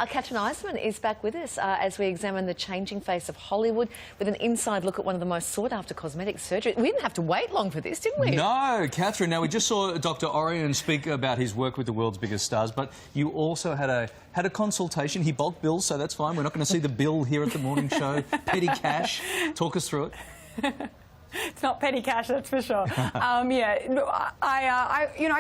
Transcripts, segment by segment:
Katrin Eisman is back with us as we examine the changing face of Hollywood with an inside look at one of the most sought-after cosmetic surgeries. We didn't have to wait long for this, did we? No, Katrin. Now, we just saw Dr. Orion speak about his work with the world's biggest stars, but you also had a consultation. He bulk bills, so that's fine. We're not going to see the bill here at the morning show. Petty cash. Talk us through it. It's not petty cash, that's for sure. I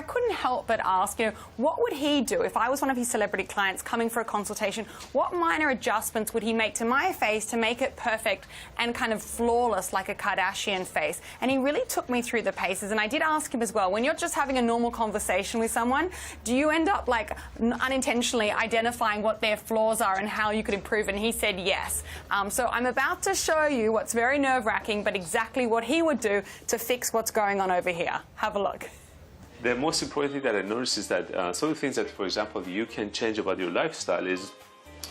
couldn't help but ask, what would he do if I was one of his celebrity clients coming for a consultation? What minor adjustments would he make to my face to make it perfect and kind of flawless like a Kardashian face? And he really took me through the paces. And I did ask him as well, when you're just having a normal conversation with someone, do you end up like unintentionally identifying what their flaws are and how you could improve? And he said yes. So I'm about to show you what's very nerve-wracking, but exactly what he would do to fix what's going on over here. Have a look. The most important thing that I noticed is that some of the things that, for example, you can change about your lifestyle is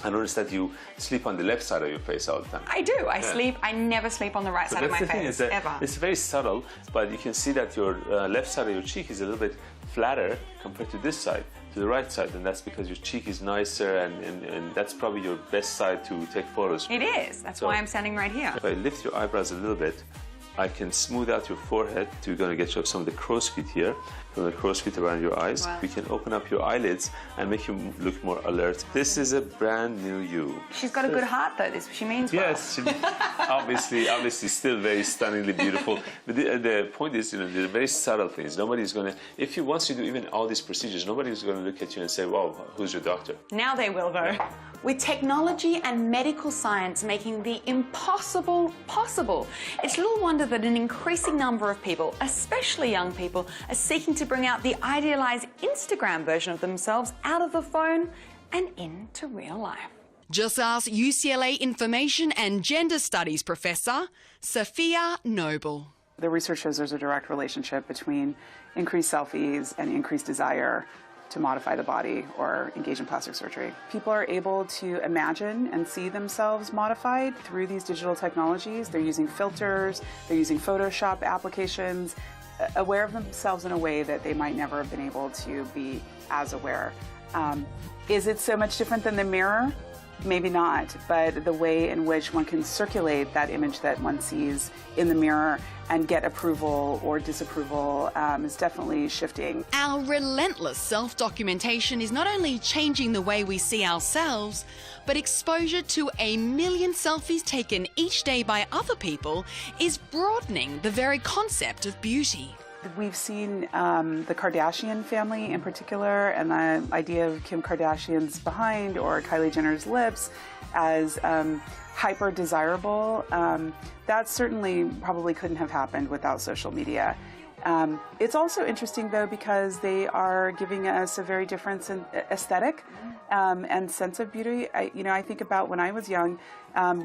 I noticed that you sleep on the left side of your face all the time. I do. I never sleep on the right side of my face, ever. It's very subtle, but you can see that your left side of your cheek is a little bit flatter compared to this side, to the right side, and that's because your cheek is nicer, and that's probably your best side to take photos. It is. That's why I'm standing right here. If I lift your eyebrows a little bit, I can smooth out your forehead to going to get some of the crow's feet here, some of the crow's feet around your eyes. Wow. We can open up your eyelids and make you look more alert. This is a brand new you. She's got a good heart, though. She means well. Yes, obviously still very stunningly beautiful. But the point is, they're very subtle things. Nobody's going to, if you want to do even all these procedures, nobody's going to look at you and say, wow, who's your doctor? Now they will, though. Yeah. With technology and medical science making the impossible possible, it's little wonder that an increasing number of people, especially young people, are seeking to bring out the idealized Instagram version of themselves out of the phone and into real life. Just ask UCLA Information and Gender Studies professor, Sophia Noble. The research shows there's a direct relationship between increased selfies and increased desire to modify the body or engage in plastic surgery. People are able to imagine and see themselves modified through these digital technologies. They're using filters, they're using Photoshop applications, aware of themselves in a way that they might never have been able to be as aware. Is it so much different than the mirror? Maybe not, but the way in which one can circulate that image that one sees in the mirror and get approval or disapproval is definitely shifting. Our relentless self-documentation is not only changing the way we see ourselves, but exposure to 1 million selfies taken each day by other people is broadening the very concept of beauty. We've seen the Kardashian family in particular, and the idea of Kim Kardashian's behind or Kylie Jenner's lips as hyper desirable. That certainly probably couldn't have happened without social media. It's also interesting, though, because they are giving us a very different aesthetic and sense of beauty. I think about when I was young,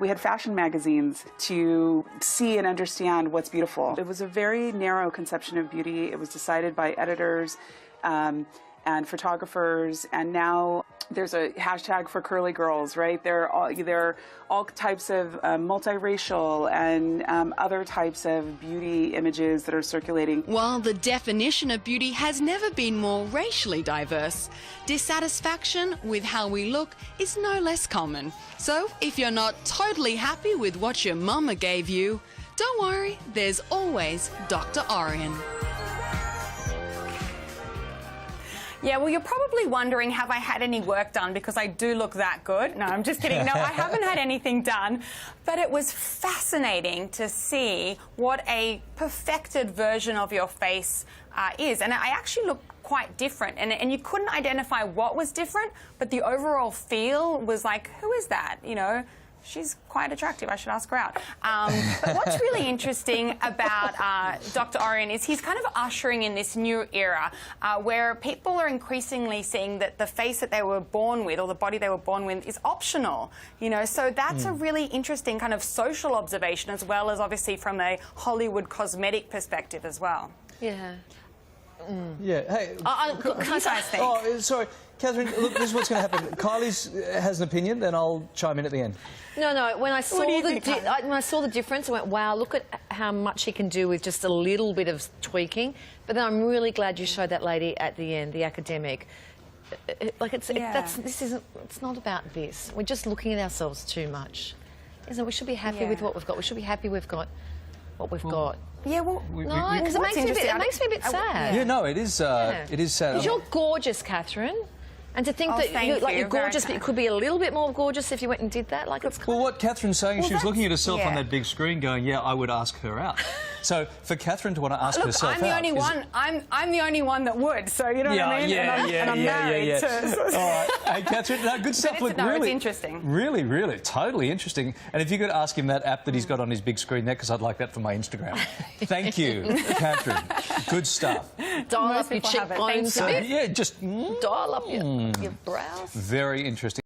we had fashion magazines to see and understand what's beautiful. It was a very narrow conception of beauty. It was decided by editors and photographers, and now there's a hashtag for curly girls, right? There are all types of multiracial and other types of beauty images that are circulating. While the definition of beauty has never been more racially diverse, dissatisfaction with how we look is no less common. So if you're not totally happy with what your mama gave you, don't worry, there's always Dr. Orion. Yeah, well, you're probably wondering, have I had any work done because I do look that good? No, I'm just kidding. No, I haven't had anything done. But it was fascinating to see what a perfected version of your face is. And I actually look quite different. And you couldn't identify what was different, but the overall feel was like, who is that? She's quite attractive. I should ask her out. But what's really interesting about Dr. Orion is he's kind of ushering in this new era where people are increasingly seeing that the face that they were born with or the body they were born with is optional. So that's a really interesting kind of social observation, as well as obviously from a Hollywood cosmetic perspective as well. Yeah. Yeah. Hey. What do you guys think? Oh, sorry. Katrin, look, this is what's going to happen. Kylie has an opinion, then I'll chime in at the end. No. When I saw the difference, I went, wow, look at how much he can do with just a little bit of tweaking. But then I'm really glad you showed that lady at the end, the academic. Like it's Yeah. this isn't. It's not about this. We're just looking at ourselves too much, isn't it? We should be happy with Yeah. what we've got. We should be happy we've got what we've got. Yeah, well, No, because it what's makes me a bit. interesting- It makes me a bit sad. Yeah, no, it is. It is sad. Because you're gorgeous, Catherine. And to think Oh, that thank you're you. very Very gorgeous, but you kind. could be a little bit more gorgeous if you went and did that. Like it's Well, what Catherine's saying, she was looking at herself on yeah. that big screen going, yeah, I would ask her out. So for Catherine to want to ask Look, herself I'm the out only is- one. I'm the only one that would. So you know what I mean? And I'm married. So, All right. Hey, Catherine, no, good stuff. it's- Look, no, it's really interesting. Really, really, totally interesting. And if you could ask him that app that he's got on his big screen there, because I'd like that for my Instagram. Thank you, Catherine. Good stuff. dial Most up your people have it. cheekbones Thanks, a So, bit. yeah, just Dial up your brows. very interesting.